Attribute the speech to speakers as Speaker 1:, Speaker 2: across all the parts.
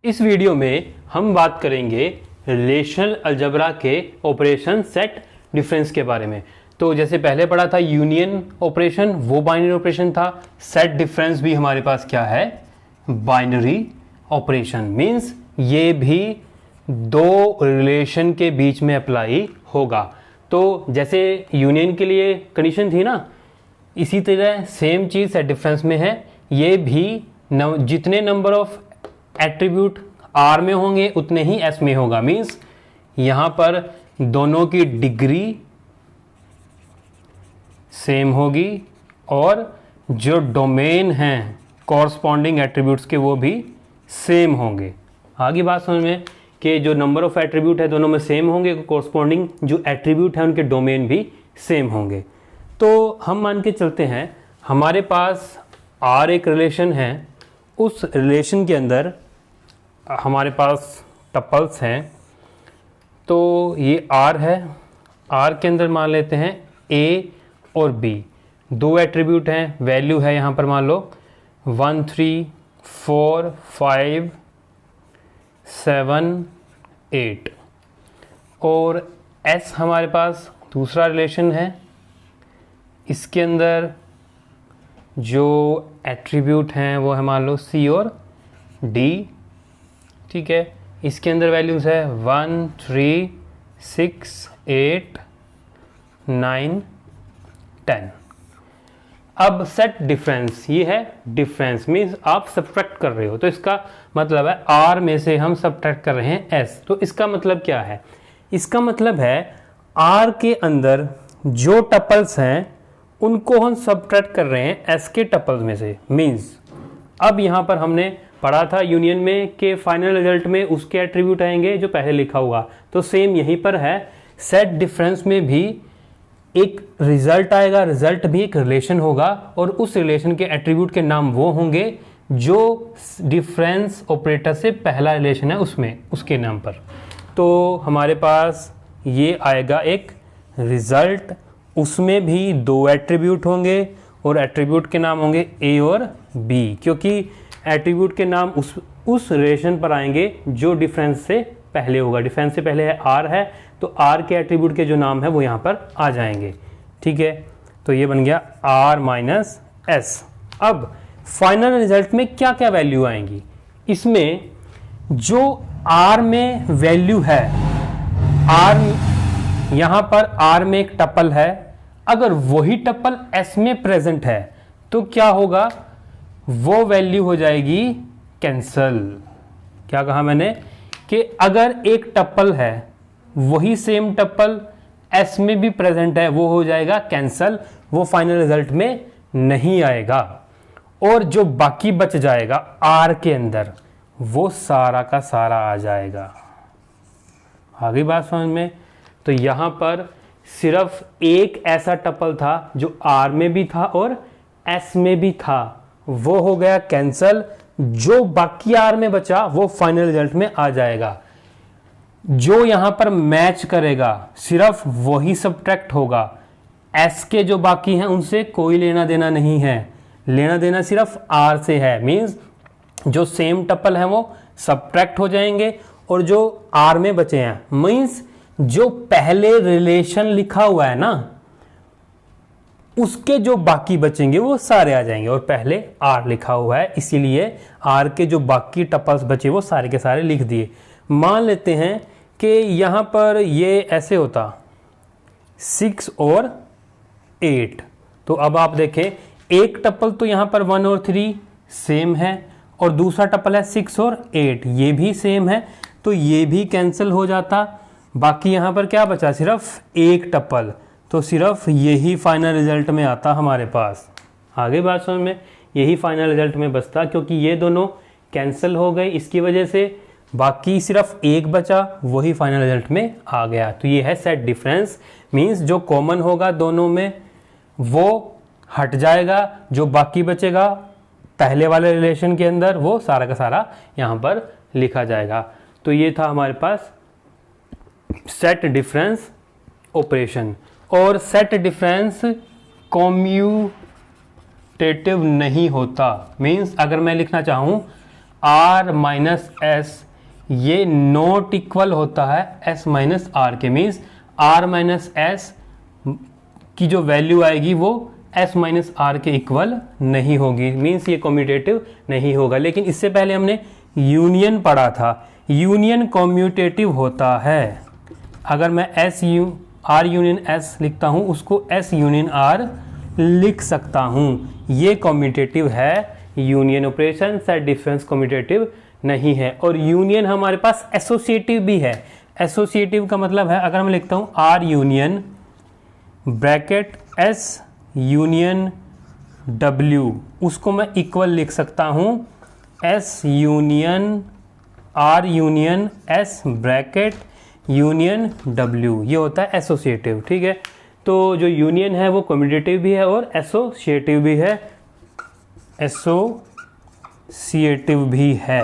Speaker 1: इस वीडियो में हम बात करेंगे रिलेशनल अलजेब्रा के ऑपरेशन सेट डिफरेंस के बारे में। तो जैसे पहले पढ़ा था यूनियन ऑपरेशन, वो बाइनरी ऑपरेशन था। सेट डिफरेंस भी हमारे पास क्या है, बाइनरी ऑपरेशन। मींस ये भी दो रिलेशन के बीच में अप्लाई होगा। तो जैसे यूनियन के लिए कंडीशन थी ना, इसी तरह सेम चीज़ सेट डिफरेंस में है। ये भी जितने नंबर ऑफ एट्रीब्यूट आर में होंगे उतने ही एस में होगा। मींस यहां पर दोनों की डिग्री सेम होगी और जो डोमेन हैं कॉरस्पॉन्डिंग एट्रीब्यूट्स के वो भी सेम होंगे। आगे बात समझ में कि जो नंबर ऑफ एट्रीब्यूट है दोनों में सेम होंगे, कॉरस्पॉन्डिंग जो एट्रीब्यूट है उनके डोमेन भी सेम होंगे। तो हम मान के चलते हैं हमारे पास आर एक रिलेशन है, उस रिलेशन के अंदर हमारे पास टपल्स हैं। तो ये आर है, आर के अंदर मान लेते हैं ए और बी, दो एट्रीब्यूट हैं, वैल्यू है यहाँ पर मान लो 1 3 4 5 7 8 और एस हमारे पास दूसरा रिलेशन है। इसके अंदर जो एट्रीब्यूट हैं वो है मान लो सी और डी, ठीक है। इसके अंदर वैल्यूज़ है 1 3 6 8 9 10। अब सेट डिफरेंस, ये है डिफरेंस मीन्स आप सब्ट्रैक्ट कर रहे हो, तो इसका मतलब है आर में से हम सब्ट्रैक्ट कर रहे हैं एस। तो इसका मतलब क्या है, इसका मतलब है आर के अंदर जो टपल्स हैं उनको हम सब्ट्रैक्ट कर रहे हैं एस के टपल्स में से। मीन्स अब यहाँ पर हमने पढ़ा था यूनियन में कि फाइनल रिजल्ट में उसके एट्रीब्यूट आएंगे जो पहले लिखा हुआ, तो सेम यहीं पर है। सेट डिफरेंस में भी एक रिजल्ट आएगा, रिजल्ट भी एक रिलेशन होगा और उस रिलेशन के एट्रीब्यूट के नाम वो होंगे जो डिफरेंस ऑपरेटर से पहला रिलेशन है उसमें, उसके नाम पर। तो हमारे पास ये आएगा एक रिजल्ट, उसमें भी दो एट्रीब्यूट होंगे और एट्रीब्यूट के नाम होंगे ए और बी, क्योंकि एट्रीब्यूट के नाम उस रिलेशन पर आएंगे जो डिफरेंस से पहले होगा। डिफरेंस से पहले है आर है, तो आर के एट्रीब्यूट के जो नाम है वो यहाँ पर आ जाएंगे, ठीक है। तो ये बन गया आर माइनस एस। अब फाइनल रिजल्ट में क्या क्या वैल्यू आएंगी, इसमें जो आर में वैल्यू है, आर यहाँ पर आर में एक टपल है, अगर वही टपल एस में प्रेजेंट है तो क्या होगा, वो वैल्यू हो जाएगी कैंसल। क्या कहा मैंने कि अगर एक टपल है वही सेम टपल एस में भी प्रेजेंट है, वो हो जाएगा कैंसल, वो फाइनल रिजल्ट में नहीं आएगा। और जो बाकी बच जाएगा आर के अंदर वो सारा का सारा आ जाएगा। आगे बात समझ में। तो यहां पर सिर्फ एक ऐसा टपल था जो आर में भी था और एस में भी था, वो हो गया कैंसल। जो बाकी आर में बचा वो फाइनल रिजल्ट में आ जाएगा। जो यहां पर मैच करेगा सिर्फ वही सब्ट्रैक्ट होगा, एस के जो बाकी हैं उनसे कोई लेना देना नहीं है, लेना देना सिर्फ आर से है। मींस जो सेम टपल है वो सब्ट्रैक्ट हो जाएंगे और जो आर में बचे हैं, मींस जो पहले रिलेशन लिखा हुआ है ना उसके जो बाकी बचेंगे वो सारे आ जाएंगे, और पहले आर लिखा हुआ है इसीलिए आर के जो बाकी टपल्स बचे वो सारे के सारे लिख दिए। मान लेते हैं कि यहां पर ये ऐसे होता 6 और 8, तो अब आप देखें एक टपल तो यहां पर 1 और 3 सेम है और दूसरा टपल है 6 और 8, ये भी सेम है, तो ये भी कैंसिल हो जाता। बाकी यहां पर क्या बचा, सिर्फ एक टपल, तो सिर्फ यही फाइनल रिजल्ट में आता हमारे पास। आगे बात समझ में, यही फाइनल रिजल्ट में बचता, क्योंकि ये दोनों कैंसिल हो गए, इसकी वजह से बाकी सिर्फ एक बचा, वही फाइनल रिजल्ट में आ गया। तो ये है सेट डिफरेंस। मींस जो कॉमन होगा दोनों में वो हट जाएगा, जो बाकी बचेगा पहले वाले रिलेशन के अंदर वो सारा का सारा यहाँ पर लिखा जाएगा। तो ये था हमारे पास सेट डिफरेंस ऑपरेशन। और सेट डिफरेंस कॉम्यूटेटिव नहीं होता। मींस अगर मैं लिखना चाहूँ आर माइनस एस ये नॉट इक्वल होता है एस माइनस आर के। मीन्स आर माइनस एस की जो वैल्यू आएगी वो एस माइनस आर के इक्वल नहीं होगी। मीन्स ये कम्यूटेटिव नहीं होगा। लेकिन इससे पहले हमने यूनियन पढ़ा था, यूनियन कम्यूटेटिव होता है। अगर मैं आर यूनियन एस लिखता हूँ उसको एस यूनियन आर लिख सकता हूँ, ये कम्यूटेटिव है। Union operation set difference commutative नहीं है। और यूनियन हमारे पास एसोसिएटिव भी है। एसोसिएटिव का मतलब है अगर मैं लिखता हूँ R union bracket S union W, उसको मैं इक्वल लिख सकता हूँ S union R union S bracket union W, ये होता है एसोसिएटिव। ठीक है, तो जो यूनियन है वो कम्यूटेटिव भी है और एसोसिएटिव भी है, एसोसिएटिव भी है।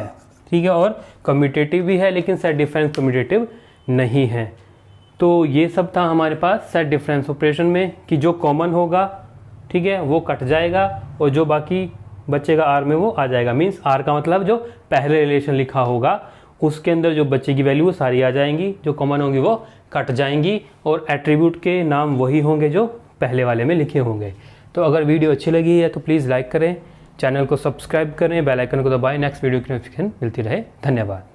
Speaker 1: ठीक है, और कम्यूटेटिव भी है, लेकिन सेट डिफरेंस कम्यूटेटिव नहीं है। तो ये सब था हमारे पास सेट डिफरेंस ऑपरेशन में कि जो कॉमन होगा, ठीक है, वो कट जाएगा और जो बाकी बचेगा आर में वो आ जाएगा। मीन्स आर का मतलब जो पहले रिलेशन लिखा होगा उसके अंदर जो बचेगी वैल्यू वो सारी आ जाएंगी, जो कॉमन होंगी वो कट जाएंगी और एट्रीब्यूट के नाम वही होंगे जो पहले वाले में लिखे होंगे। तो अगर वीडियो अच्छी लगी है तो प्लीज़ लाइक करें, चैनल को सब्सक्राइब करें, बेल आइकन को दबाएं, नेक्स्ट वीडियो की नोटिफिकेशन मिलती रहे। धन्यवाद।